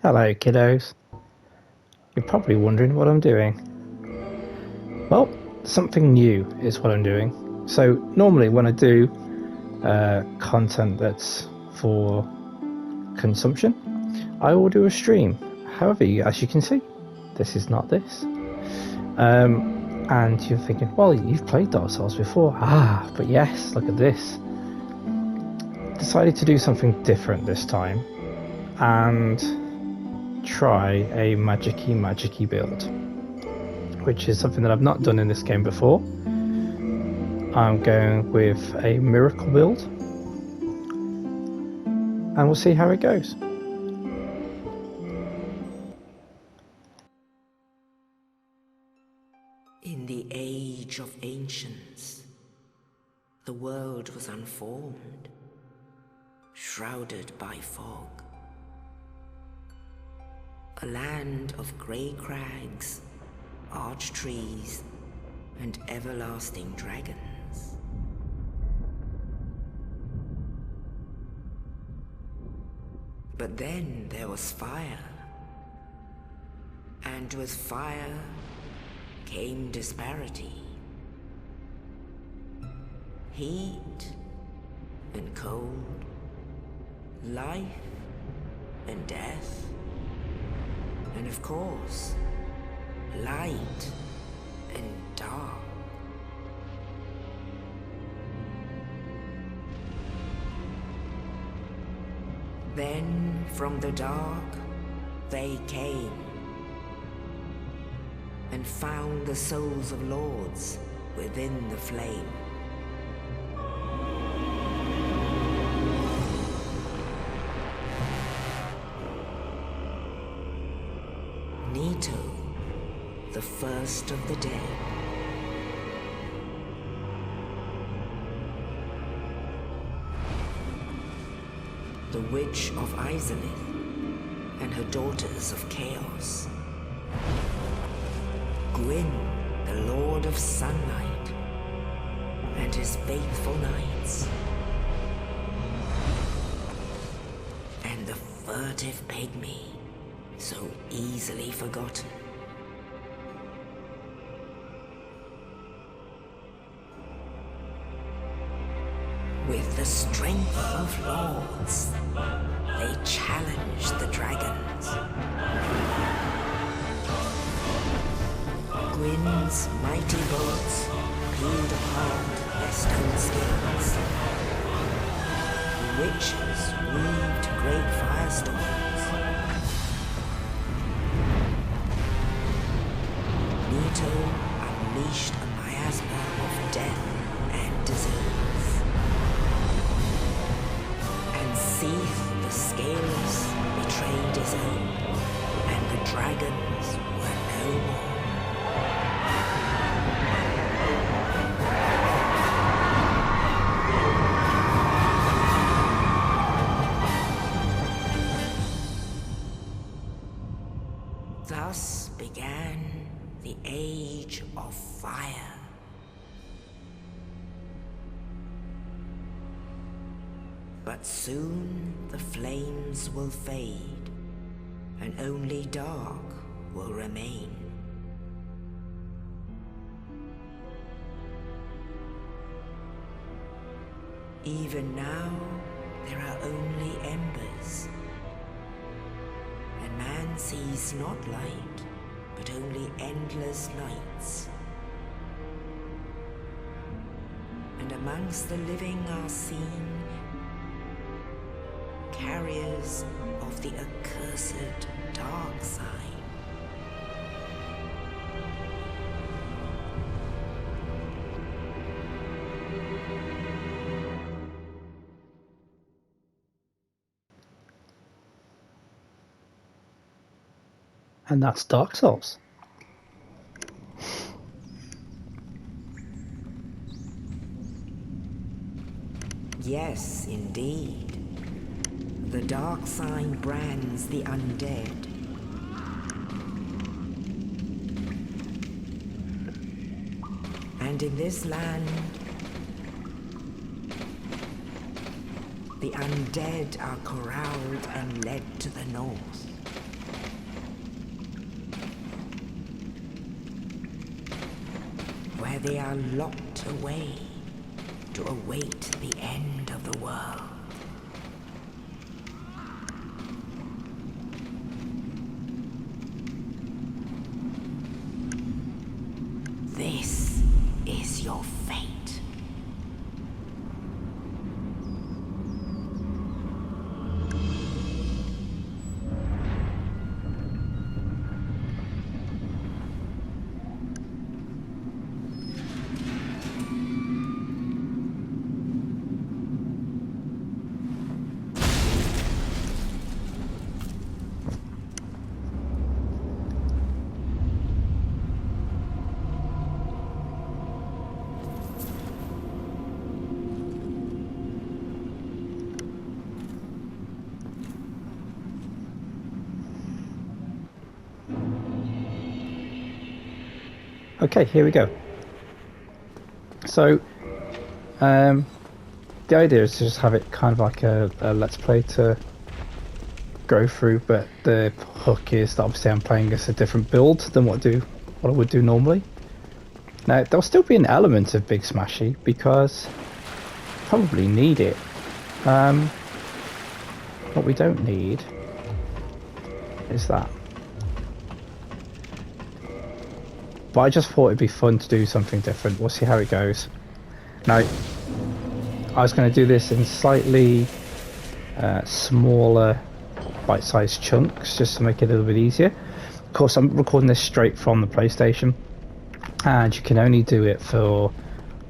Hello, kiddos. You're probably wondering what I'm doing. Well, something new is what I'm doing. So, normally when I do content that's for consumption, I will do a stream. However, as you can see, this is not this. And you're thinking, well, you've played Dark Souls before. But yes, look at this. Decided to do something different this time and try a magic-y build, which is something that I've not done in this game before. I'm going with a miracle build and we'll see how it goes. In the age of ancients, the world was unformed, shrouded by fog. A land of grey crags, arch trees, and everlasting dragons. But then there was fire, and with fire came disparity. Heat and cold, life and death, and of course, light and dark. Then from the dark they came and found the souls of lords within the flame. Nito, the first of the dead. The Witch of Izalith and her daughters of Chaos. Gwyn, the Lord of Sunlight, and his faithful knights. And the furtive pygmy, so easily forgotten. With the strength of lords, they challenged the dragons. Gwyn's mighty bolts peeled apart their stone skins. The witches weaved great firestorms. Nito unleashed a miasma of death and disease. And Seath the Scaleless betrayed his own, and the dragons were no more. Thus began the Age of Fire. But soon the flames will fade, and only dark will remain. Even now, there are only embers. And man sees not light, but only endless nights. And amongst the living are seen carriers of the accursed dark side. And that's Dark Souls. Yes, indeed. The dark sign brands the undead. And in this land, the undead are corralled and led to the north. where they are locked away to await the end of the world. This is your fate. Okay, here we go. So, the idea is to just have it kind of like a let's play to go through, but the hook is that obviously I'm playing as a different build than what I would do normally. Now, there'll still be an element of Big Smashy because probably need it. What we don't need is that. But I just thought it'd be fun to do something different. We'll see how it goes. Now, I was going to do this in slightly smaller bite-sized chunks just to make it a little bit easier. Of course, I'm recording this straight from the PlayStation, and you can only do it for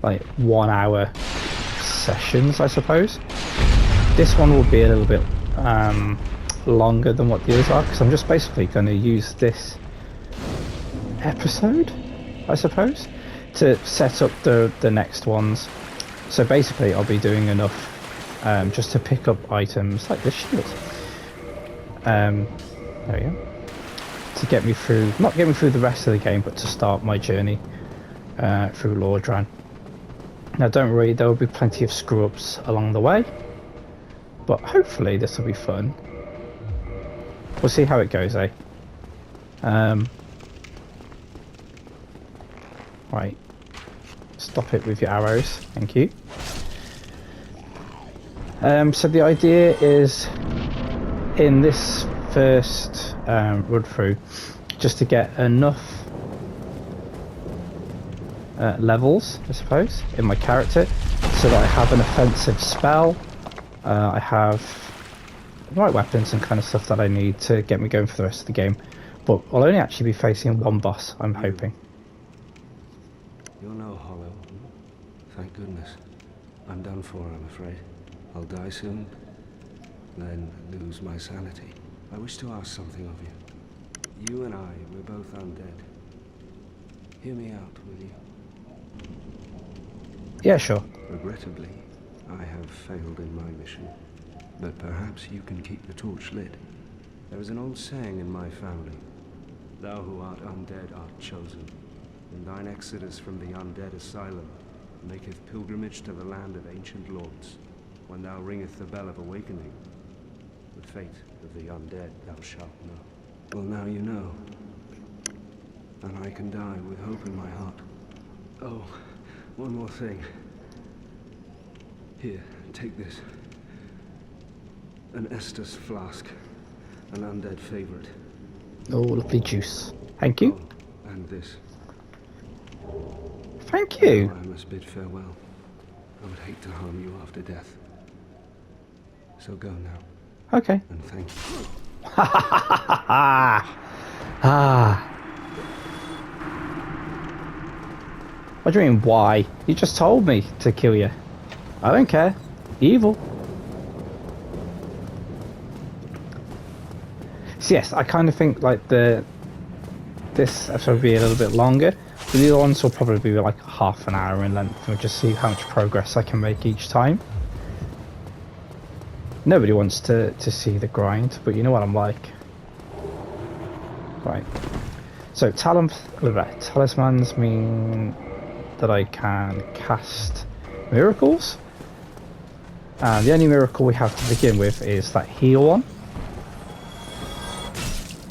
like 1 hour sessions, I suppose. This one will be a little bit longer than what the others are, because I'm just basically going to use this episode, I suppose, to set up the next ones. So basically I'll be doing enough just to pick up items like this shield. There we go. To get me through, not get me through the rest of the game, but to start my journey through Lordran. Now don't worry, there will be plenty of screw-ups along the way, but hopefully this will be fun. We'll see how it goes, eh? Right, stop it with your arrows, thank you. So the idea is, in this first run through, just to get enough levels, I suppose, in my character, so that I have an offensive spell, I have the right weapons and kind of stuff that I need to get me going for the rest of the game. But I'll only actually be facing one boss, I'm hoping. You're no hollow. Thank goodness. I'm done for, I'm afraid. I'll die soon, then lose my sanity. I wish to ask something of you. You and I, we're both undead. Hear me out, will you? Yeah, sure. Regrettably, I have failed in my mission, but perhaps you can keep the torch lit. There is an old saying in my family: thou who art undead art chosen. And thine exodus from the undead asylum maketh pilgrimage to the land of ancient lords, when thou ringeth the bell of awakening. The fate of the undead thou shalt know. Well, now you know. And I can die with hope in my heart. Oh, one more thing. Here, take this. An Estus flask. An undead favorite. Oh, lovely juice. Thank you. Oh, and this. Thank you. I must bid farewell. I would hate to harm you after death. So go now. Okay. And thank you. What do you mean, why? You just told me to kill you. I don't care. Evil. So yes, I kind of think like this episode will be a little bit longer. But the other ones will probably be like half an hour in length, and we'll just see how much progress I can make each time. Nobody wants to see the grind, but you know what I'm like. Right. So talismans mean that I can cast miracles. And the only miracle we have to begin with is that heal one.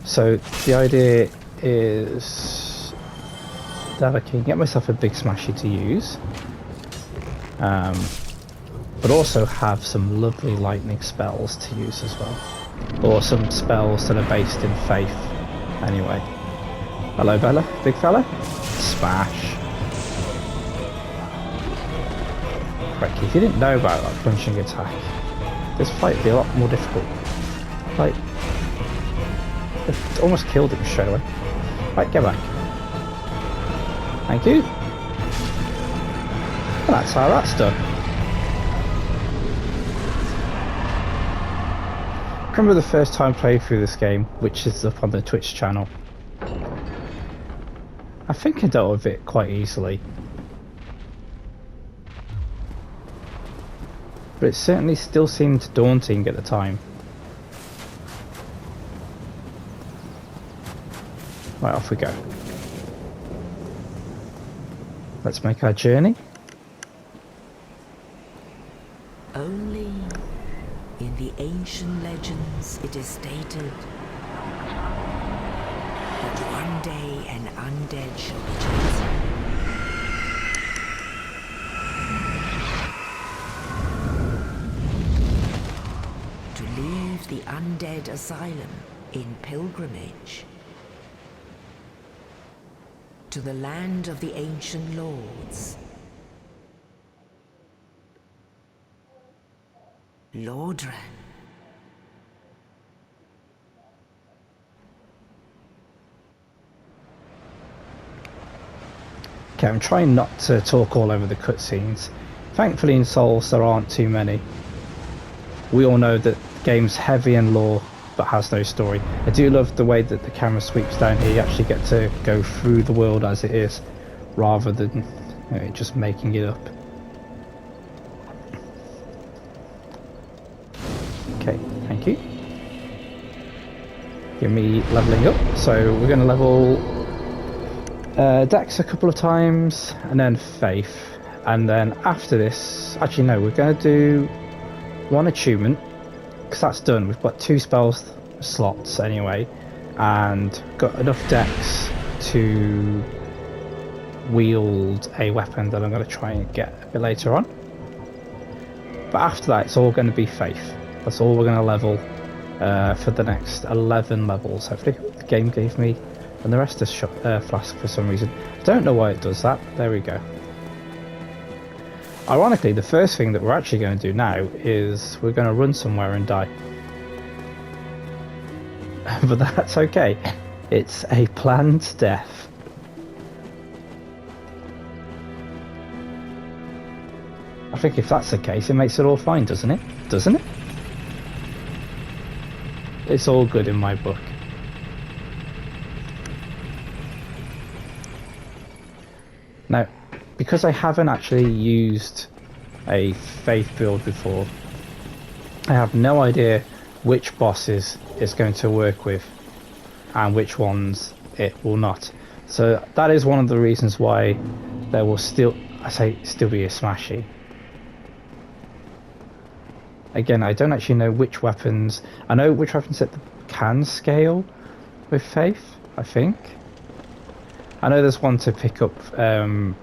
So the idea is that I can get myself a big smashy to use. But also have some lovely lightning spells to use as well. Or some spells that are based in faith. Anyway. Hello, Bella, big fella. Smash. Crikey, if you didn't know about that punching attack, this fight would be a lot more difficult. Like, it almost killed him straight away. Right, get back. Thank you. And that's how that's done. I remember the first time I played through this game, which is up on the Twitch channel. I think I dealt with it quite easily. But it certainly still seemed daunting at the time. Right, off we go. Let's make our journey. Only in the ancient legends it is stated that one day an undead shall be chosen. To leave the undead asylum in pilgrimage to the land of the ancient lords. Lordran. Okay, I'm trying not to talk all over the cutscenes. Thankfully in Souls there aren't too many. We all know that the game's heavy in lore but has no story. I do love the way that the camera sweeps down here. You actually get to go through the world as it is rather than just making it up. Okay, thank you. Give me leveling up. So we're going to level Dex a couple of times and then Faith. And then after this, actually no, we're going to do one achievement because that's done. We've got 2 spells slots anyway and got enough Dex to wield a weapon that I'm going to try and get a bit later on. But after that it's all going to be Faith. That's all we're going to level for the next 11 levels. Hopefully the game gave me and the rest is flask for some reason. I don't know why it does that. There we go. Ironically, the first thing that we're actually going to do now is we're going to run somewhere and die. But that's okay. It's a planned death. I think if that's the case, it makes it all fine, doesn't it? Doesn't it? It's all good in my book. Now, because I haven't actually used a Faith build before, I have no idea which bosses it's going to work with and which ones it will not. So that is one of the reasons why there will still be a smashy. Again, I don't actually know which weapons. I know which weapons that can scale with Faith, I think. I know there's one to pick up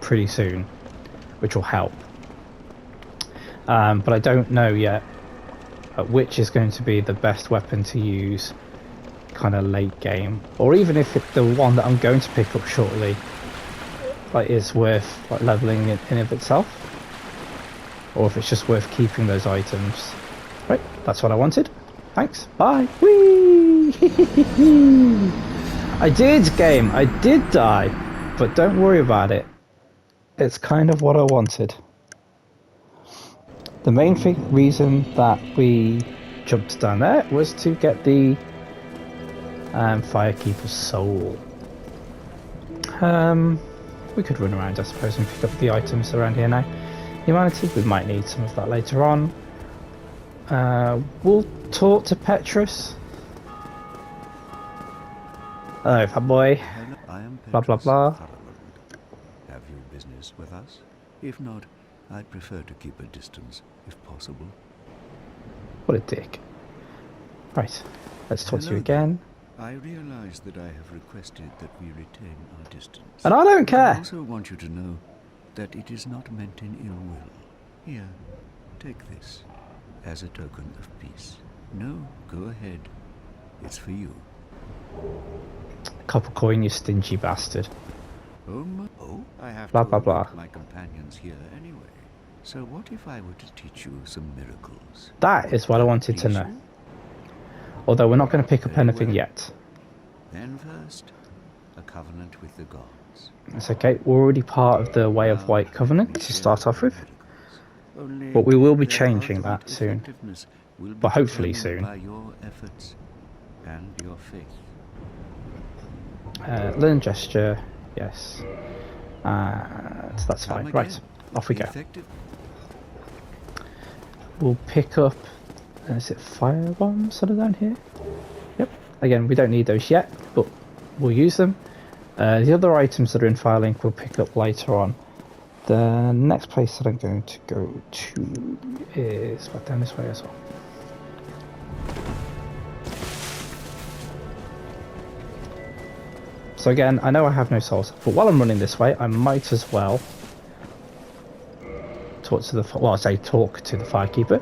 pretty soon, which will help. But I don't know yet which is going to be the best weapon to use kind of late game. Or even if the one that I'm going to pick up shortly is worth leveling in of itself. Or if it's just worth keeping those items. Right, that's what I wanted. Thanks, bye. Whee! I did, game, I did die, but don't worry about it. It's kind of what I wanted. The main reason that we jumped down there was to get the Firekeeper's soul. We could run around, I suppose, and pick up the items around here now. Humanity, we might need some of that later on. We'll talk to Petrus. Hello, fat boy. I am Blah blah blah. Have you business with us? If not, I'd prefer to keep a distance, if possible. What a dick. Right, let's talk to you Hello again. I realize that I have requested that we retain our distance. And I don't But I care. also want you to know that it is not meant in ill will. Here, take this as a token of peace. No, go ahead. It's for you. Copper coin, you stingy bastard. Oh, I have Blah, to blah, blah. await my companions here anyway. So what if I were to teach you some miracles? That is what I wanted to Please know. you? Although we're not going to pick up Very anything well. yet. Then first, a covenant with the gods. It's okay, we're already part of the Way of Now, White let Covenant me to share start off my with. miracles. Only But we will be their changing that ultimate soon. effectiveness will be But hopefully determined soon. by your efforts and your faith. Learn gesture, yes. So that's Come fine. again. Right, off we go. Effective. We'll pick up, is it fire bombs that are down here? Yep. Again, we don't need those yet, but we'll use them. The other items that are in FireLink we'll pick up later on. The next place that I'm going to go to is back down this way as well. So again, I know I have no souls, but while I'm running this way, I might as well talk to the firekeeper.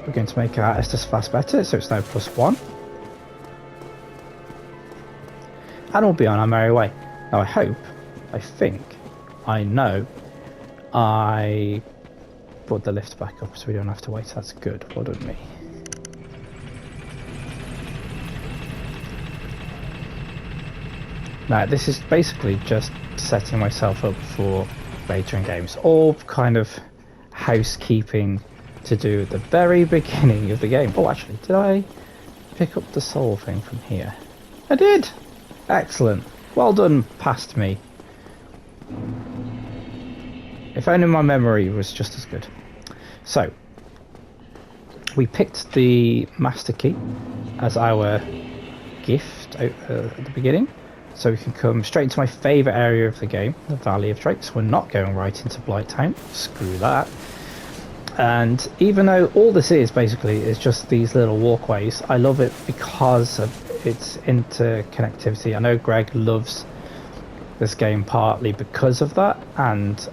We're going to make our Estus fast better, so it's now +1. And we'll be on our merry way. Now I know I brought the lift back up so we don't have to wait. That's good, well done me. Now this is basically just setting myself up for later in games. All kind of housekeeping to do at the very beginning of the game. Oh, actually, did I pick up the soul thing from here? I did! Excellent. Well done, past me. If only my memory was just as good. So, we picked the master key as our gift at the beginning. So we can come straight into my favourite area of the game, the Valley of Drakes. We're not going right into Blight Town. Screw that. And even though all this is basically is just these little walkways, I love it because of its interconnectivity. I know Greg loves this game partly because of that, and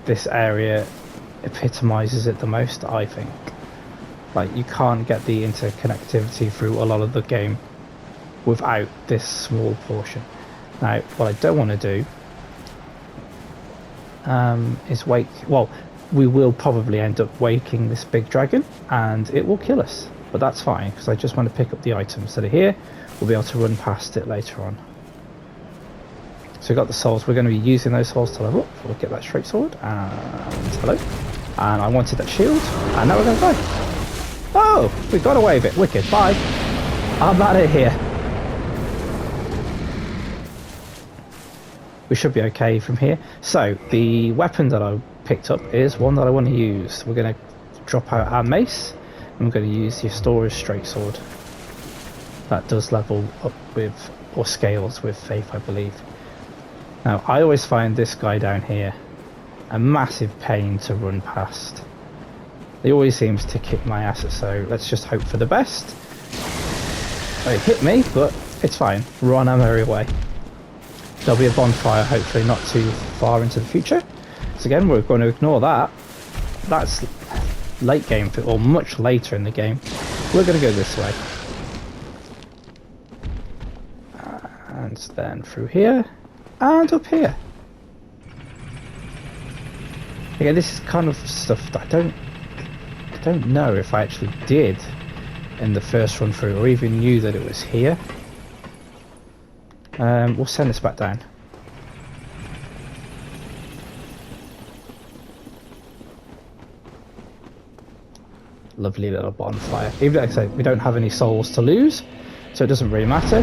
this area epitomizes it the most, I think. Like, you can't get the interconnectivity through a lot of the game without this small portion. Now, what I don't want to do is wake... Well, we will probably end up waking this big dragon, and it will kill us. But that's fine, because I just want to pick up the items that are here. We'll be able to run past it later on. So we've got the souls. We're going to be using those souls to level up. We'll get that straight sword, and hello. And I wanted that shield, and now we're going to die. Oh, we got away with it. Wicked. Bye. I'm out of here. We should be okay from here. So the weapon that I picked up is one that I want to use. We're going to drop out our mace, and we're going to use the Astora's straight sword. That does level up with, or scales with faith, I believe. Now, I always find this guy down here a massive pain to run past. He always seems to kick my ass, so let's just hope for the best. They hit me, but it's fine. We're on our merry way. There'll be a bonfire, hopefully not too far into the future. So again, we're going to ignore that. That's late game, or much later in the game. We're going to go this way. And then through here, and up here. Again, this is kind of stuff that I don't know if I actually did in the first run through, or even knew that it was here. We'll send this back down. Lovely little bonfire. Even like I say, we don't have any souls to lose, so it doesn't really matter,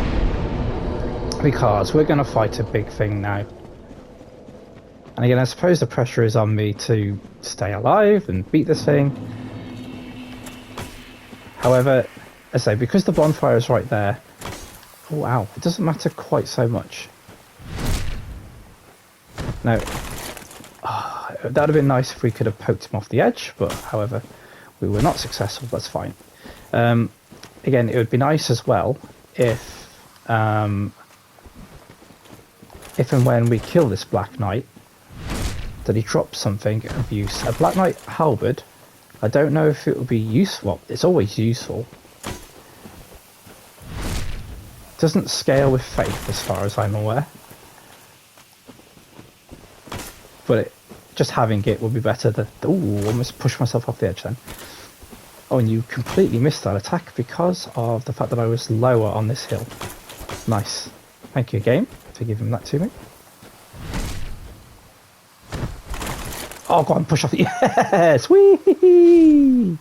because we're going to fight a big thing now. And again, I suppose the pressure is on me to stay alive and beat this thing. However, as I say, because the bonfire is right there, oh wow, it doesn't matter quite so much. Now, that would have been nice if we could have poked him off the edge, but however, we were not successful. That's fine. Again, it would be nice as well if and when we kill this Black Knight, that he drops something of use. A Black Knight halberd, I don't know if it would be useful. Well, it's always useful. Doesn't scale with faith as far as I'm aware. But just having it would be better than... Ooh, almost pushed myself off the edge then. Oh, and you completely missed that attack because of the fact that I was lower on this hill. Nice. Thank you, game, for giving that to me. Oh, go on, push off. Yes! Whee!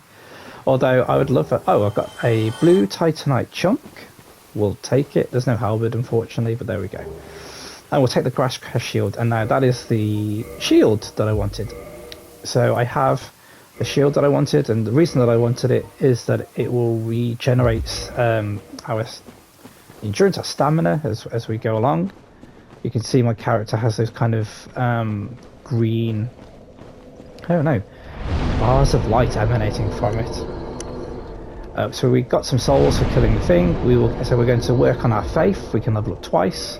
Although I would love it. Oh, I've got a blue Titanite chunk. We'll take it. There's no halberd, unfortunately, but there we go. And we'll take the grass crash shield. And now that is the shield that I wanted. So I have the shield that I wanted, and the reason that I wanted it is that it will regenerate our endurance, our stamina as we go along. You can see my character has those kind of green, I don't know, bars of light emanating from it. So we got some souls for killing the thing. So we're going to work on our faith. We can level up twice.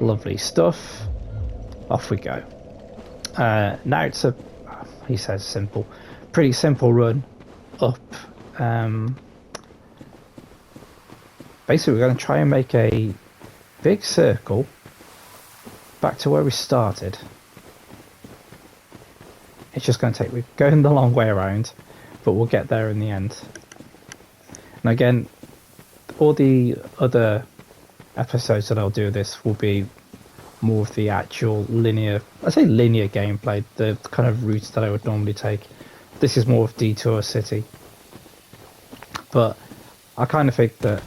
Lovely stuff. Off we go. Now it's he says simple, pretty simple run up. Basically, we're going to try and make a big circle back to where we started. It's just going to take, we're going the long way around, but we'll get there in the end. And again, all the other episodes that I'll do this will be more of the actual linear, I say linear gameplay, the kind of routes that I would normally take. This is more of Detour City. But I kind of think that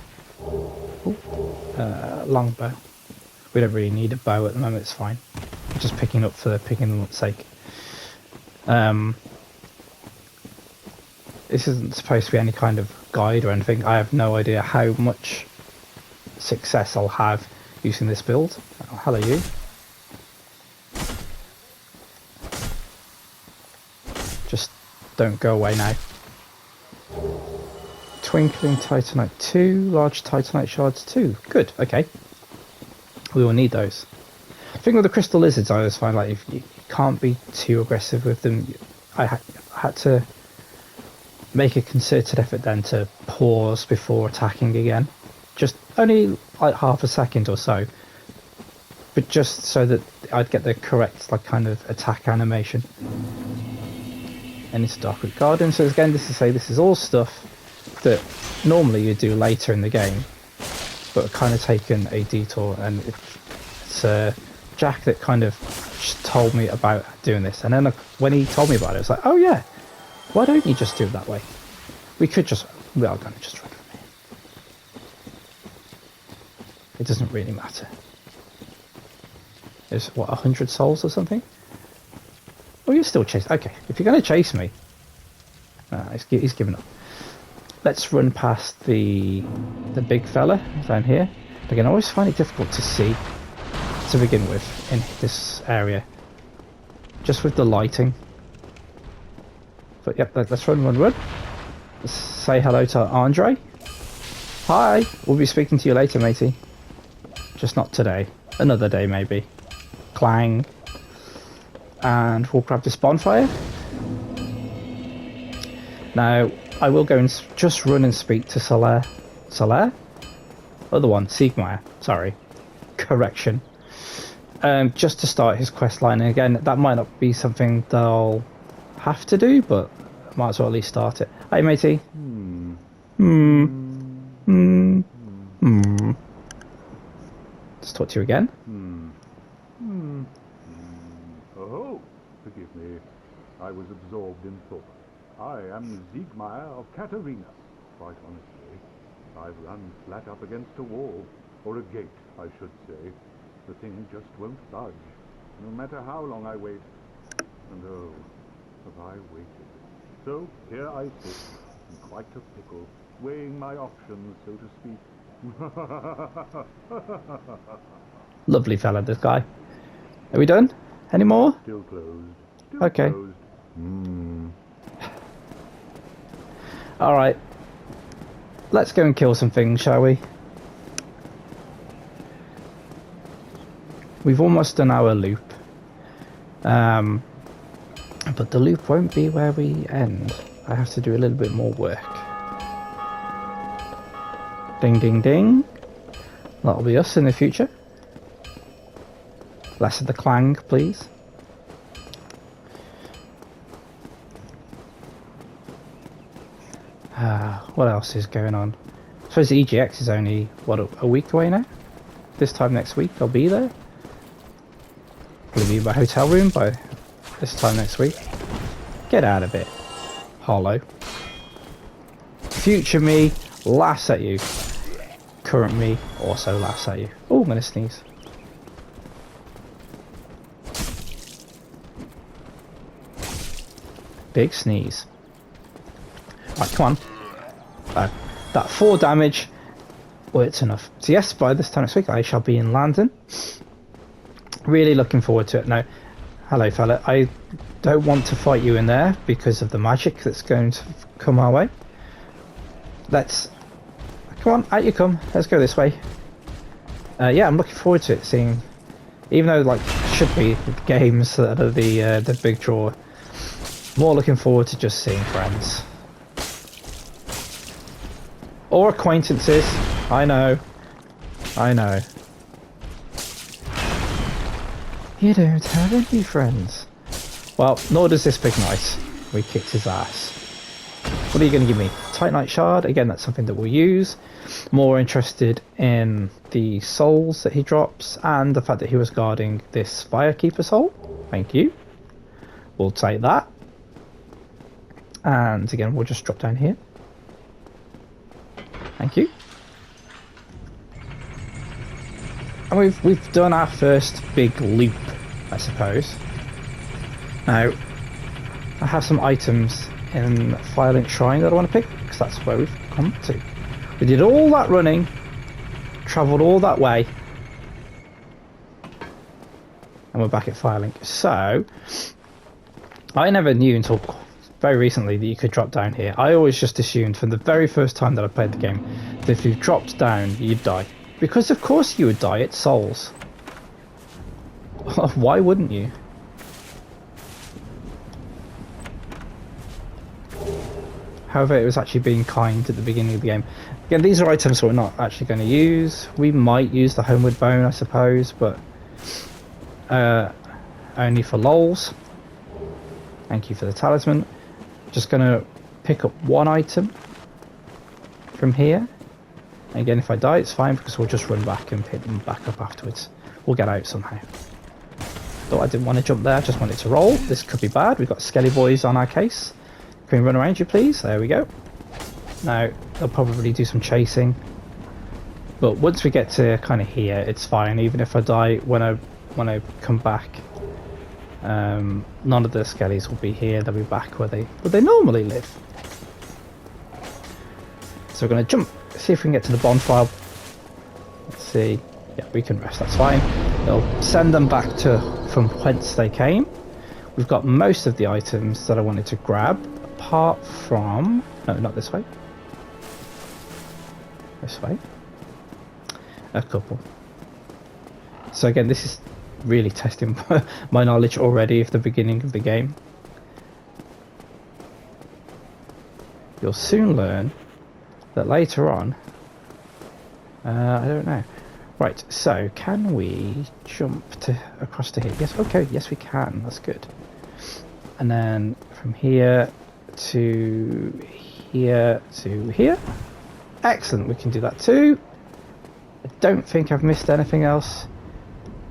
longbow. We don't really need a bow at the moment, it's fine. We're just picking up for picking up's sake. This isn't supposed to be any kind of guide or anything. I have no idea how much success I'll have using this build. Oh, hello you. Just don't go away now. Twinkling Titanite 2, large Titanite shards 2. Good, okay. We will need those. The thing with the crystal lizards, I always find like if you can't be too aggressive with them. I had to make a concerted effort then to pause before attacking again. Just only like half a second or so. But just so that I'd get the correct like kind of attack animation. And it's Darkwood Garden, so again this is all stuff that normally you do later in the game, but I've kind of taken a detour, and it's Jack that kind of just told me about doing this, and then when he told me about it, I was like, oh yeah, why don't you just do it that way? We are going to just run from here. It doesn't really matter. There's what, 100 souls or something? Oh, you're still chasing. Okay, if you're going to chase me, he's given up. Let's run past the big fella down here. Again, I always find it difficult to see to begin with in this area, just with the lighting. But yep, let's run. Let's say hello to Andre. Hi, we'll be speaking to you later, matey. Just not today. Another day, maybe. Clang. And we'll grab this bonfire. Now, I will go and just run and speak to Solaire. Solaire? Other one, Siegmeyer. Sorry. Correction. Just to start his quest line. And again, that might not be something that I'll have to do, but I might as well at least start it. Hey, matey. Let's talk to you again. Oh, forgive me. I was absorbed in thought. I am Siegmeyer of Katarina. Quite honestly, I've run flat up against a wall, or a gate, I should say. The thing just won't budge, no matter how long I wait. And oh, have I waited. So here I sit, in quite a pickle, weighing my options, so to speak. Lovely fella, this guy. Are we done? Any more? Still closed. Okay. Closed. Alright. Let's go and kill some things, shall we? we've almost done our loop. But the loop won't be where we end. I have to do a little bit more work. Ding, ding, ding. That'll be us in the future. Less of the clang, please. What else is going on? I suppose the EGX is only, what, a week away now? This time next week I'll be there. Probably be in my hotel room by this time next week. Get out of it, Hollow. Future me laughs at you. Current me also laughs at you. Oh, I'm gonna sneeze. Big sneeze. Right, come on. That 4 damage. Well, it's enough. So yes, by this time next week I shall be in London. Really looking forward to it. Now, hello fella, I don't want to fight you in there because of the magic that's going to come our way. Come on, out you come. Let's go this way. Yeah, I'm looking forward to it, seeing, even though like should be games that are the big draw, more looking forward to just seeing friends. Or acquaintances. I know. You don't have any friends. Well, nor does this big knight. We kicked his ass. What are you going to give me? Titanite shard? Again, that's something that we'll use. More interested in the souls that he drops and the fact that he was guarding this Firekeeper soul. Thank you. We'll take that. And again, we'll just drop down here. Thank you. And we've done our first big loop, I suppose. Now, I have some items in Firelink Shrine that I want to pick, because that's where we've come to. We did all that running, travelled all that way, and we're back at Firelink. So, I never knew until very recently that you could drop down here. I always just assumed from the very first time that I played the game that if you dropped down, you'd die. Because of course you would die, it's souls. Why wouldn't you? However, it was actually being kind at the beginning of the game. Again, these are items we're not actually going to use. We might use the Homeward Bone, I suppose, but only for lols. Thank you for the talisman. Just going to pick up one item from here. Again, if I die, it's fine because we'll just run back and pick them back up afterwards. We'll get out somehow. Though I didn't want to jump there, just wanted to roll. This could be bad. We've got Skelly Boys on our case. Can we run around you, please? There we go. Now, they'll probably do some chasing. But once we get to kind of here, it's fine. Even if I die when I come back, none of the Skellies will be here. They'll be back where they normally live. So we're going to jump. See if we can get to the bonfire. Let's see. Yeah, we can rest. That's fine. It'll send them back to from whence they came. We've got most of the items that I wanted to grab, apart from... No, not this way. This way. A couple. So again, this is really testing my knowledge already of the beginning of the game. You'll soon learn that later on... I don't know. Right, so can we jump across to here? Yes, okay, yes we can. That's good. And then from here to here to here. Excellent, we can do that too. I don't think I've missed anything else.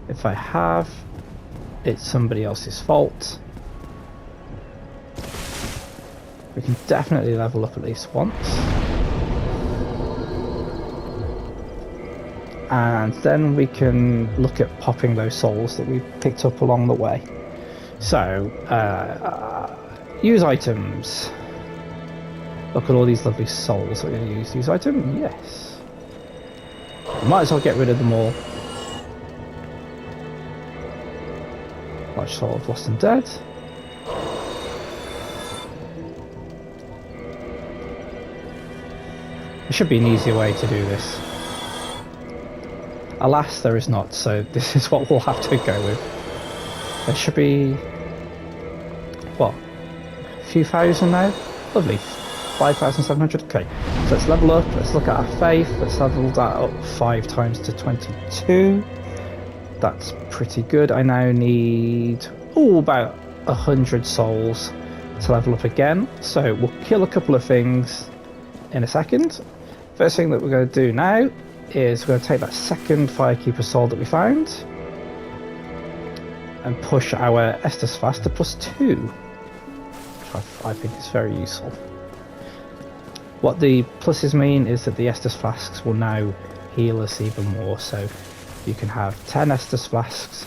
If I have, it's somebody else's fault. We can definitely level up at least once. And then we can look at popping those souls that we picked up along the way. So, use items. Look at all these lovely souls that we're going to use. Use item? Yes. Might as well get rid of them all. Large soul of lost and dead. There should be an easier way to do this. Alas, there is not, so this is what we'll have to go with. There should be, what, a few thousand now? Lovely. 5,700. Okay, so let's level up. Let's look at our faith. Let's level that up 5 times to 22. That's pretty good. I now need about 100 souls to level up again. So we'll kill a couple of things in a second. First thing that we're going to do now is we're going to take that second Firekeeper soul that we found and push our Estus Fast to +2, which I think is very useful. What the pluses mean is that the Estus Flasks will now heal us even more, so you can have 10 Estus Flasks,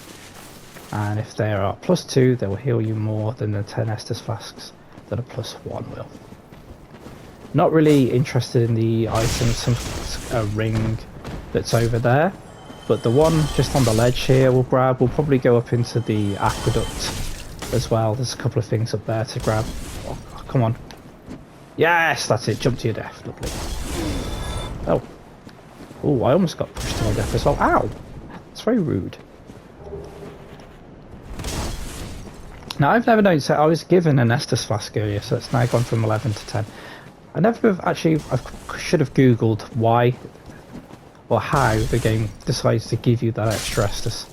and if they are +2 they will heal you more than the 10 Estus Flasks that a +1 will. Not really interested in the item, a ring that's over there, but the one just on the ledge here we'll grab. We'll probably go up into the aqueduct as well. There's a couple of things up there to grab. Oh, come on. Yes, that's it. Jump to your death. Lovely. Oh. Oh, I almost got pushed to my death as well. Ow! That's very rude. Now, I've never known, so I was given an Estus Flask earlier, so it's now gone from 11 to 10. I never have actually, I should have googled why or how the game decides to give you that extra Estus.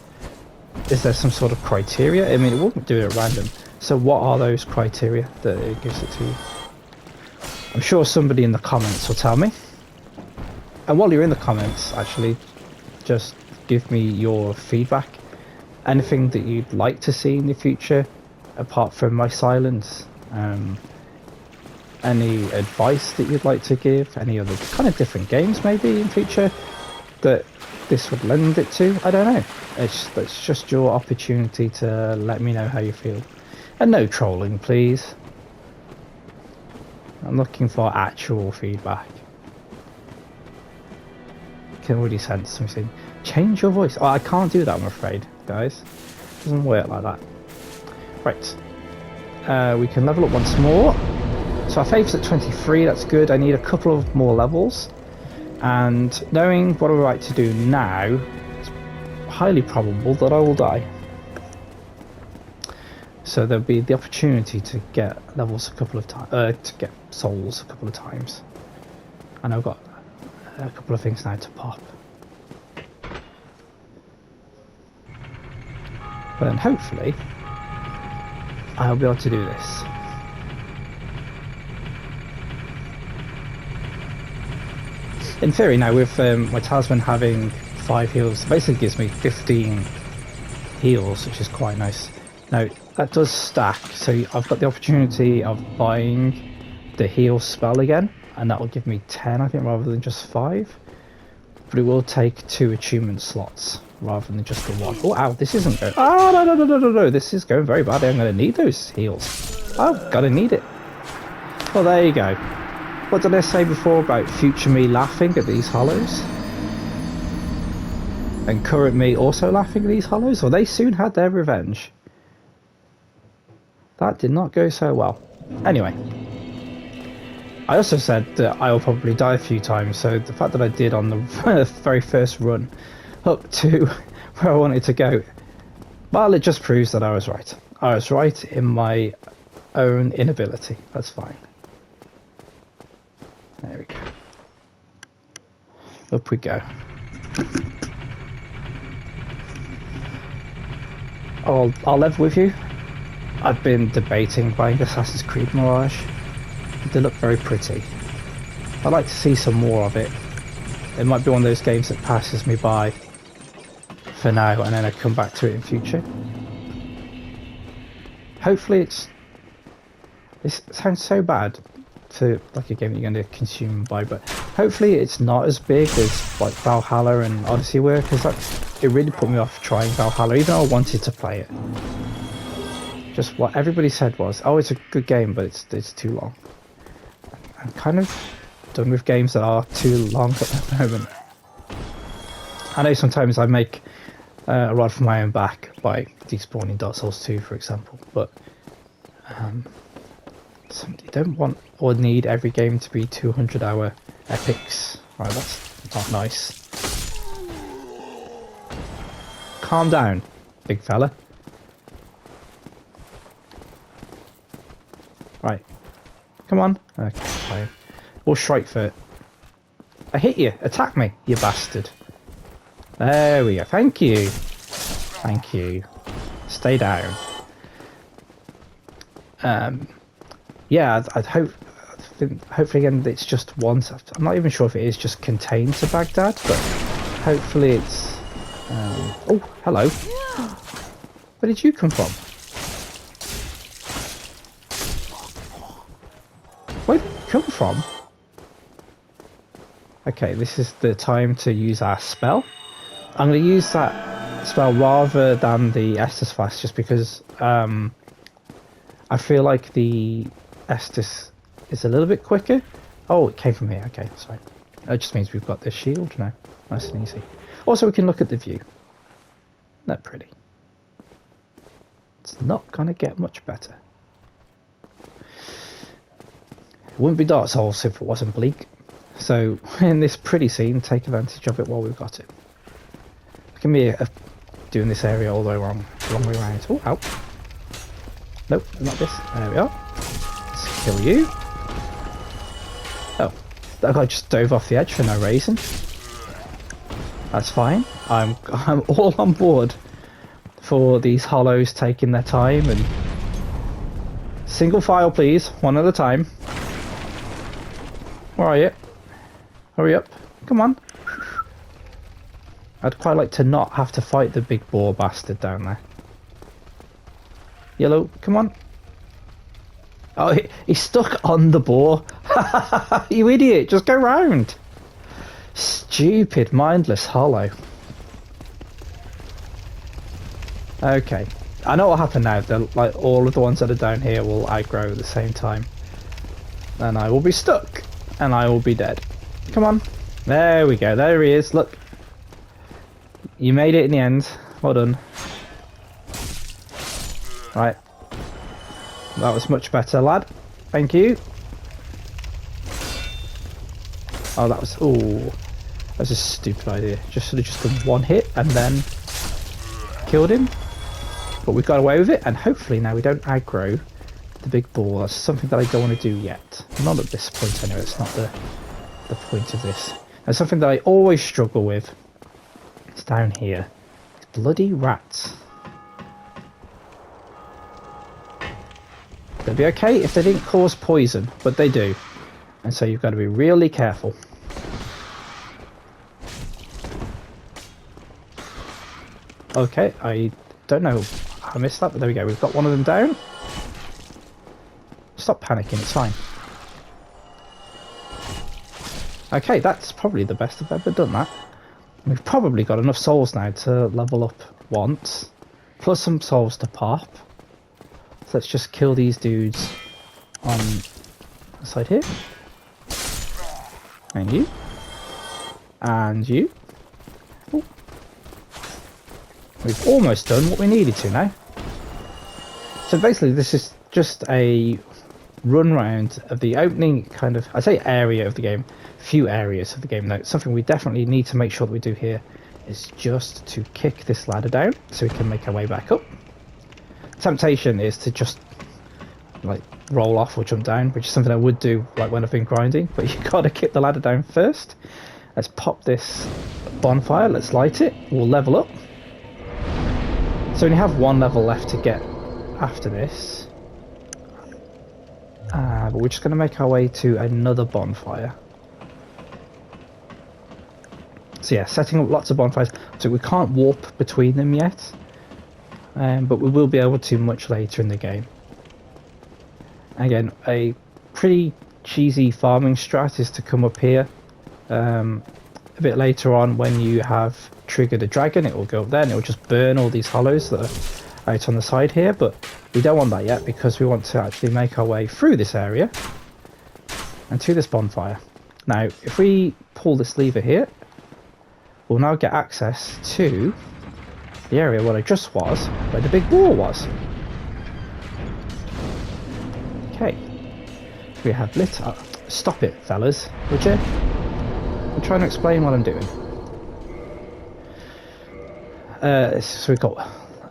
Is there some sort of criteria? I mean, it wouldn't do it at random. So what are those criteria that it gives it to you? I'm sure somebody in the comments will tell me. And while you're in the comments, actually, just give me your feedback. Anything that you'd like to see in the future, apart from my silence. Any advice that you'd like to give, any other kind of different games maybe in future that this would lend it to. I don't know. It's just your opportunity to let me know how you feel. And no trolling, please. I'm looking for actual feedback. I can already sense something. Change your voice. Oh, I can't do that, I'm afraid, guys. It doesn't work like that. Right. We can level up once more. So our faith's at 23, that's good. I need a couple of more levels. And knowing what I'm about to do now, it's highly probable that I will die. So there'll be the opportunity to get levels a couple of times, to get souls a couple of times. And I've got a couple of things now to pop. But then hopefully, I'll be able to do this. In theory now, with my talisman having 5 heals, it basically gives me 15 heals, which is quite nice. Now, that does stack, so I've got the opportunity of buying the heal spell again, and that will give me 10, I think, rather than just 5. But it will take 2 attunement slots, rather than just the 1. Oh, ow, this isn't going... Oh, no, this is going very badly. I'm going to need those heals. I've got to need it. Well, there you go. What did I say before about future me laughing at these hollows? And current me also laughing at these hollows? Well, they soon had their revenge. That did not go so well. Anyway. I also said that I will probably die a few times, so the fact that I did on the very first run up to where I wanted to go, well, it just proves that I was right. I was right in my own inability. That's fine. There we go. Up we go. I'll level with you. I've been debating buying Assassin's Creed Mirage. They look very pretty. I'd like to see some more of it. It might be one of those games that passes me by for now, and then I come back to it in future. Hopefully it sounds so bad to like a game that you're going to consume and buy, but hopefully it's not as big as like Valhalla and Odyssey were, because it really put me off trying Valhalla, even though I wanted to play it. Just what everybody said was, oh, it's a good game, but it's too long. I'm kind of done with games that are too long at the moment. I know sometimes I make a rod for my own back by despawning Dark Souls 2, for example, but you don't want or need every game to be 200-hour epics. Right, that's not nice. calm down, big fella. Right. Come on. Okay, fine. We'll strike for it. I hit you. Attack me, you bastard. There we go. Thank you. Thank you. Stay down. Yeah, I'd hope. Hopefully, again, it's just once. I'm not even sure if it is just contained to Baghdad, but hopefully it's. Oh, hello. Where did you come from? Where did you come from? Okay, this is the time to use our spell. I'm going to use that spell rather than the Estus Flask, just because I feel like the Estus is a little bit quicker. Oh, it came from here. Okay, sorry. That just means we've got this shield now. Nice and easy. Also, we can look at the view. Isn't that pretty? It's not going to get much better. It wouldn't be Dark Souls if it wasn't bleak. So, in this pretty scene, take advantage of it while we've got it. Look at me doing this area all the way wrong, long way around. Oh, ow. Nope, not this. There we are. Let's kill you. Oh, that guy just dove off the edge for no reason. That's fine. I'm all on board for these hollows taking their time, and single file please, one at a time. Where are you? Hurry up. Come on. I'd quite like to not have to fight the big boar bastard down there. Yellow, come on. Oh, he's stuck on the boar. You idiot, just go round. Stupid, mindless hollow. Okay, I know what happened now. Like all of the ones that are down here will aggro at the same time. And I will be stuck. And I will be dead. Come on. There we go. There he is. Look. You made it in the end. Well done. Right. That was much better, lad. Thank you. Oh, that was... Ooh. That was a stupid idea. Just should have just done one hit and then killed him. But we got away with it, and hopefully now we don't aggro the big ball. That's something that I don't want to do yet. Not at this point anyway. It's not the point of this. And something that I always struggle with is down here. It's bloody rats. They'd be okay if they didn't cause poison, but they do. And so you've got to be really careful. Okay, I don't know. I missed that, but there we go. We've got one of them down. Stop panicking, it's fine. Okay, that's probably the best I've ever done that. We've probably got enough souls now to level up once. Plus some souls to pop. So let's just kill these dudes on the side here. And you. And you. Ooh. We've almost done what we needed to now. So basically this is just a run round of the opening kind of, I say area of the game, few areas of the game. Now, something we definitely need to make sure that we do here is just to kick this ladder down so we can make our way back up. Temptation is to just like roll off or jump down, which is something I would do like when I've been grinding, but you gotta kick the ladder down first. Let's pop this bonfire, let's light it, we'll level up. So we only have one level left to get after this. But we're just going to make our way to another bonfire. So yeah, setting up lots of bonfires. So we can't warp between them yet. But we will be able to much later in the game. Again, a pretty cheesy farming strat is to come up here. A bit later on when you have triggered a dragon, it will go up there and it will just burn all these hollows that are out on the side here. But we don't want that yet because we want to actually make our way through this area and to this bonfire. Now, if we pull this lever here, we'll now get access to the area where I just was, where the big boar was. Okay. We have lit up. Stop it, fellas, would you? I'm trying to explain what I'm doing. So we've got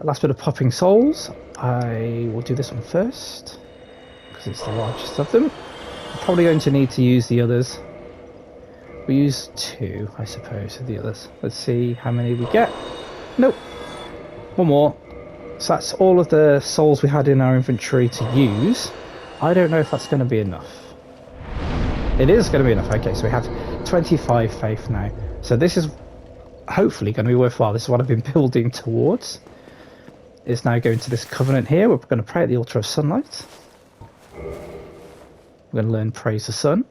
last bit of popping souls. I will do this one first because it's the largest of them. I'm probably going to need to use the others. We use 2, I suppose, of the others. Let's see how many we get. Nope. One more. So that's all of the souls we had in our inventory to use. I don't know if that's going to be enough. It is going to be enough. Okay, so we have 25 faith now. So this is hopefully going to be worthwhile. This is what I've been building towards. Is now going to this covenant here. We're going to pray at the altar of sunlight. We're going to learn praise the sun.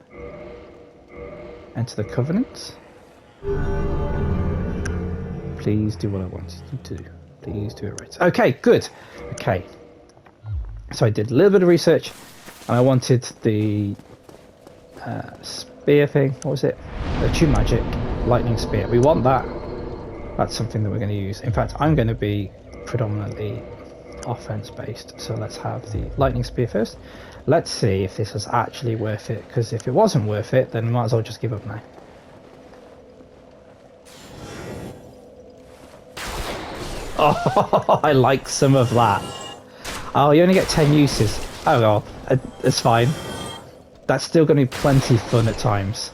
Enter the covenant. Please do what I wanted you to do. Please do it right. Okay, good. Okay. So I did a little bit of research, and I wanted the spear thing. What was it? The True Magic lightning spear. We want that. That's something that we're going to use. In fact, I'm going to be predominantly offense based. So let's have the lightning spear first. Let's see if this is actually worth it. Because if it wasn't worth it, then we might as well just give up now. Oh, I like some of that. Oh, you only get 10 uses. Oh well, it's fine. That's still going to be plenty fun at times.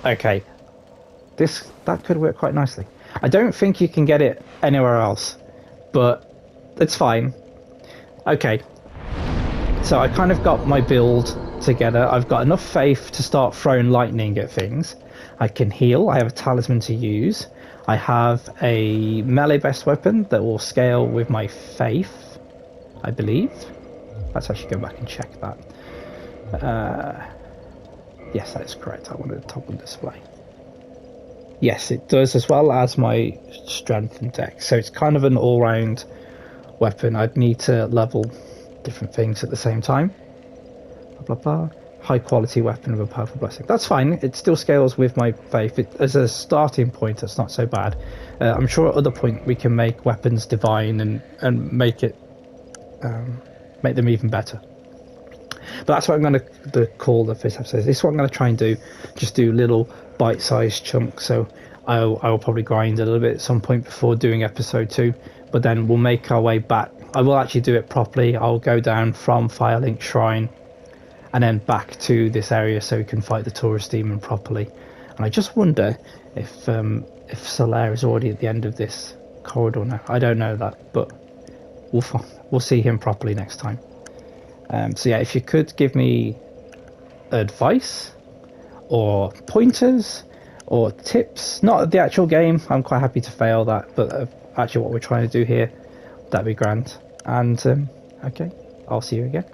Okay, that could work quite nicely. I don't think you can get it anywhere else, but it's fine. Okay, so I kind of got my build together. I've got enough faith to start throwing lightning at things. I can heal. I have a talisman to use. I have a melee best weapon that will scale with my faith, I believe. Let's actually go back and check that. Yes, that is correct. I wanted the top on display. Yes, it does, as well as my strength and dex. So it's kind of an all-round weapon. I'd need to level different things at the same time. Blah, blah, blah. High quality weapon with a powerful blessing. That's fine. It still scales with my faith. As a starting point, it's not so bad. I'm sure at other point we can make weapons divine and make it make them even better. But that's what I'm going to call the first episode. This is what I'm going to try and do. Just do little bite-sized chunks. So I will probably grind a little bit at some point before doing episode 2. But then we'll make our way back. I will actually do it properly. I'll go down from Firelink Shrine and then back to this area so we can fight the tourist demon properly. And I just wonder if Solaire is already at the end of this corridor now. I don't know that, but we'll see him properly next time. So yeah, if you could give me advice or pointers or tips, not the actual game, I'm quite happy to fail that, but actually what we're trying to do here, that'd be grand. And okay, I'll see you again.